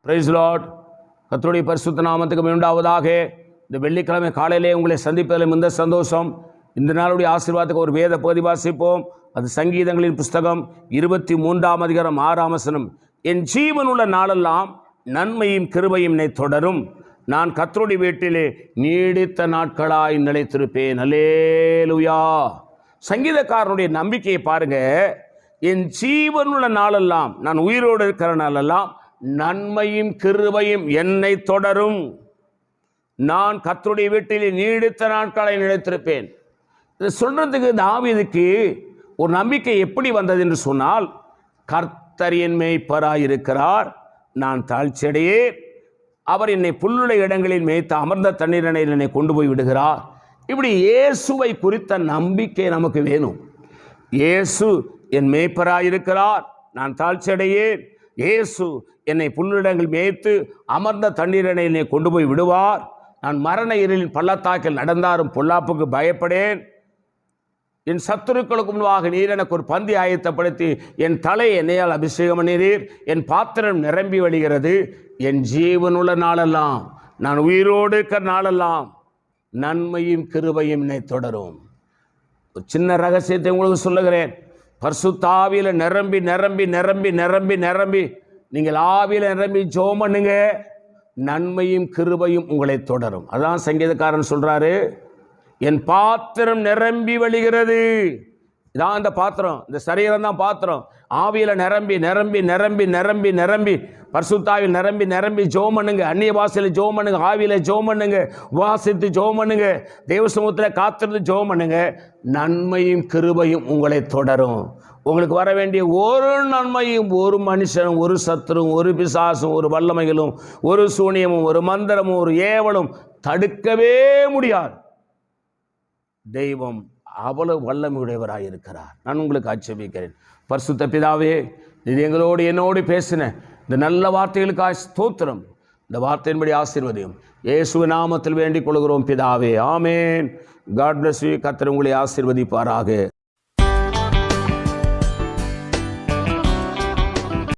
Price Lord. கர்த்தருடைய பரிசுத்த நாமத்துக்கு உண்டாவதாக. இந்த வெள்ளிக்கிழமை காலையிலே உங்களை சந்திப்பதில் மிகுந்த சந்தோஷம். இந்த நாளுடைய ஆசீர்வாதத்துக்கு ஒரு வேத பகுதி வாசிப்போம். அது சங்கீதங்களின் புஸ்தகம் 23ஆம் அதிகாரம் 6ஆம் வசனம். என் ஜீவனுள்ள நாளெல்லாம் நன்மையும் கிருபையும் என்னை தொடரும். நான் கர்த்தருடைய வீட்டிலே நீடித்த நாட்களாய் நிலைத்திருப்பேன். அல்லேலூயா. சங்கீதக்காரனுடைய நம்பிக்கையை பாருங்க. என் ஜீவனுள்ள நாளெல்லாம், நான் உயிரோடு இருக்கிற நாளெல்லாம் நன்மையும் கிருபையும் என்னை தொடரும். நான் கர்த்தருடைய வீட்டிலே நீடித்த நாட்களை நிலைத்திருப்பேன். இது சொல்றதுக்கு தாவீதுக்கு ஒரு நம்பிக்கை எப்படி வந்தது என்று சொன்னால், கர்த்தர் என் மேய்ப்பராய் இருக்கிறார், நான் தாழ்ச்சியடையேன். அவர் என்னை புல்லுள்ள இடங்களில் மேய்த்து அமர்ந்த தண்ணீரணையில் என்னை கொண்டு போய் விடுகிறார். இப்படி இயேசுவை குறித்த நம்பிக்கை நமக்கு வேணும். இயேசு என் மேய்ப்பராய் இருக்கிறார், நான் தாழ்ச்சியடையேன். இயேசு என்னை புல்லிடங்கள் மேய்த்து அமர்ந்த தண்ணீரணையில் என்னை கொண்டு போய் விடுவார். நான் மரண இருளின் பள்ளத்தாக்கில் நடந்தாரும் பொல்லாப்புக்கு பயப்படேன். என் சத்துருக்களுக்கு முன்பாக நீர் எனக்கு ஒரு பந்தி ஆயத்தப்படுத்தி என் தலை என்னையால் அபிஷேகம் பண்ணீர். என் பாத்திரம் நிரம்பி வழிகிறது. என் ஜீவனுள்ள நாளெல்லாம், நான் உயிரோடு இருக்கிற நாளெல்லாம் நன்மையும் கிருபையும் என்னை தொடரும். ஒரு சின்ன ரகசியத்தை உங்களுக்கு சொல்லுகிறேன். பரிசுத்த ஆவியில நிரம்பி நிரம்பி நிரம்பி நிரம்பி நிரம்பி நீங்கள் ஆவியில நிரம்பி ஜெபம் பண்ணுங்க, நன்மையும் கிருபையும் உங்களை தொடரும். அதான் சங்கீதக்காரன் சொல்றாரு, என் பாத்திரம் நிரம்பி வழிகிறது. இதான் அந்த பாத்திரம், இந்த சரீரம் தான் பாத்திரம். ஆவியில நிரம்பி நிரம்பி நிரம்பி நிரம்பி நிரம்பி பரிசுத்தாவில் நிரம்பி நிரம்பி ஜெபம் பண்ணுங்க. அந்நிய பாஷையில் ஜெபம் பண்ணுங்க, ஆவியில ஜெபம் பண்ணுங்க, உபவாசித்து ஜெபம் பண்ணுங்க, தேவ சமூகத்தில் காத்திருந்து ஜெபம் பண்ணுங்க. நன்மையும் கிருபையும் உங்களை தொடரும். உங்களுக்கு வர வேண்டிய ஒரு நன்மையும் ஒரு மனுஷனும், ஒரு சத்துரும், ஒரு பிசாசும், ஒரு வல்லமைகளும், ஒரு சூனியமும், ஒரு மந்திரமும், ஒரு ஏவலும் தடுக்கவே முடியாது. தெய்வம் அவ்வளவு வல்லமையுடையவராக இருக்கிறார். நான் உங்களுக்கு ஆட்சேபிக்கிறேன். பரிசுத்த பிதாவே, இது எங்களோடு என்னோடு பேசின இந்த நல்ல வார்த்தைகளுக்காக ஸ்தோத்திரம். இந்த வார்த்தையின்படி ஆசீர்வதியும். இயேசுவின் நாமத்தில் வேண்டிக் கொள்கிறோம் பிதாவே, ஆமேன். God bless you. கர்த்தர் உங்களை ஆசீர்வதிப்பாராக.